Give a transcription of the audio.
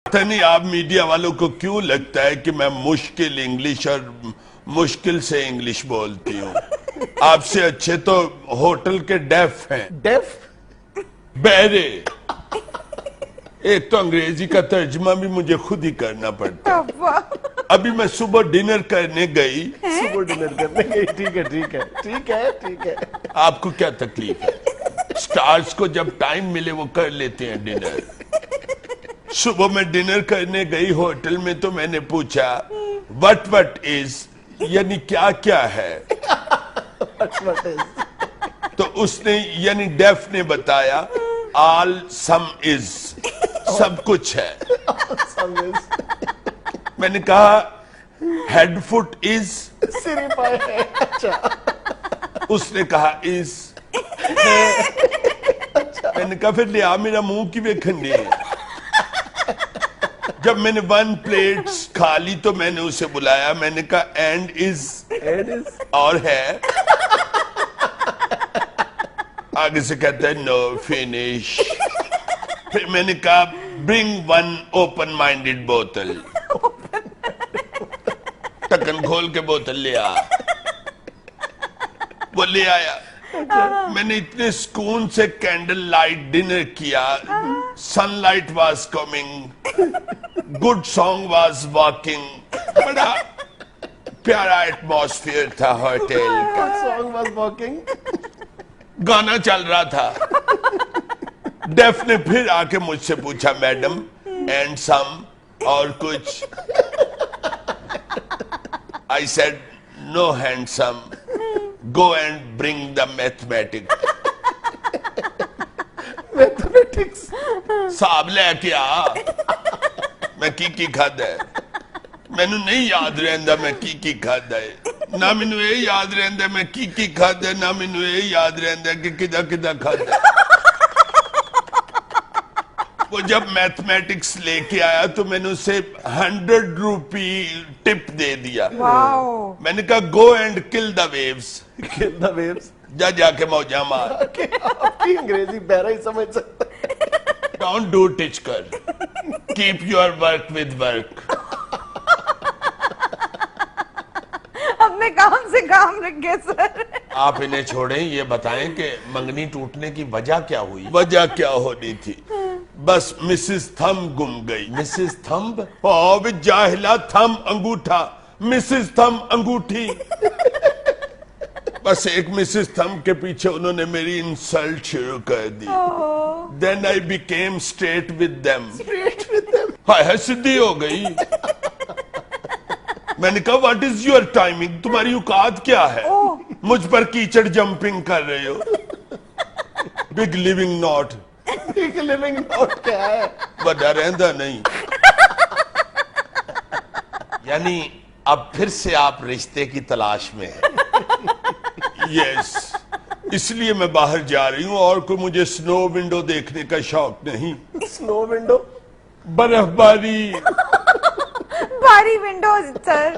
पता नहीं आप मीडिया वालों को क्यों लगता है कि मैं मुश्किल इंग्लिश और मुश्किल से इंग्लिश बोलती हूँ। आपसे अच्छे तो होटल के डेफ हैं। डेफ? बहरे। एक तो अंग्रेजी का तर्जुमा भी मुझे खुद ही करना पड़ता है। अभी मैं सुबह डिनर करने गई। सुबह डिनर करने गई, ठीक है ठीक है ठीक है ठीक है। आपको क्या तकलीफ है? स्टार्स को जब टाइम मिले वो कर लेते हैं डिनर। सुबह मैं डिनर करने गई होटल में तो मैंने पूछा वट इज, यानी क्या क्या है। What is? तो उसने यानी डेफ ने बताया ऑल सम इज, सब कुछ है। Some is. मैंने कहा हेड फुट इज, सिरी पाए है। अच्छा। उसने कहा इज। मैंने कहा फिर लिया मेरा मुंह की वेखंडी। जब मैंने 1 प्लेट खा ली तो मैंने उसे बुलाया, मैंने कहा एंड इज, और है। आगे से कहता है नो फिनिश। फिर मैंने कहा ब्रिंग 1 ओपन माइंडेड बोतल। ढक्कन खोल के बोतल ले आ। वो ले आया। मैंने इतने सुकून से कैंडल लाइट डिनर किया। Sunlight was coming, good song was walking. बड़ा प्यारा एटमॉस्फेयर था होटल का। Song was walking. गाना चल रहा था। डेफ ने फिर आके मुझसे पूछा मैडम एंड सम, और कुछ? I said no handsome, go and bring the mathematics. Mathematics साहब लेके आ। मैं की खादा है, मैनू नहीं याद रहंदा मैं की खादा है। ना मैनू ये याद रहंदा मैं की खादा है, ना मैनू ये याद रहंदा कि किदा किदा खादा है। वो जब मैथमेटिक्स लेके आया तो मैंने उसे 100 रुपी टिप दे दिया। मैंने कहा go and kill the waves. Kill the waves. जा जाके मौजा मार। आपकी अंग्रेजी बहरा ही समझ सकता है। डोंट डू टिच कर, keep your work with work. अपने काम से काम रखे सर। आप इन्हें छोड़ें, ये बताएं कि मंगनी टूटने की वजह क्या हुई? वजह क्या होनी थी? बस मिसेस थंब गुम गई। Mrs thumb? जाहिला, थंब अंगूठा, मिसेस थंब अंगूठी। बस एक मिसेस थंब के पीछे उन्होंने मेरी इंसल्ट शुरू कर दी। Then I became straight with them. Straight with them. हाय सीधी हो गई। मैंने कहा व्हाट इज योर टाइमिंग, तुम्हारी औकात क्या है? मुझ पर कीचड़ जंपिंग कर रहे हो। Big living not. Big living not क्या है? बड़ा रहंदा नहीं। यानी अब फिर से आप रिश्ते की तलाश में हैं। यस, इसलिए मैं बाहर जा रही हूँ और कोई मुझे स्नो विंडो देखने का शौक नहीं। Snow window? बर्फबारी। बारी विंडोज सर।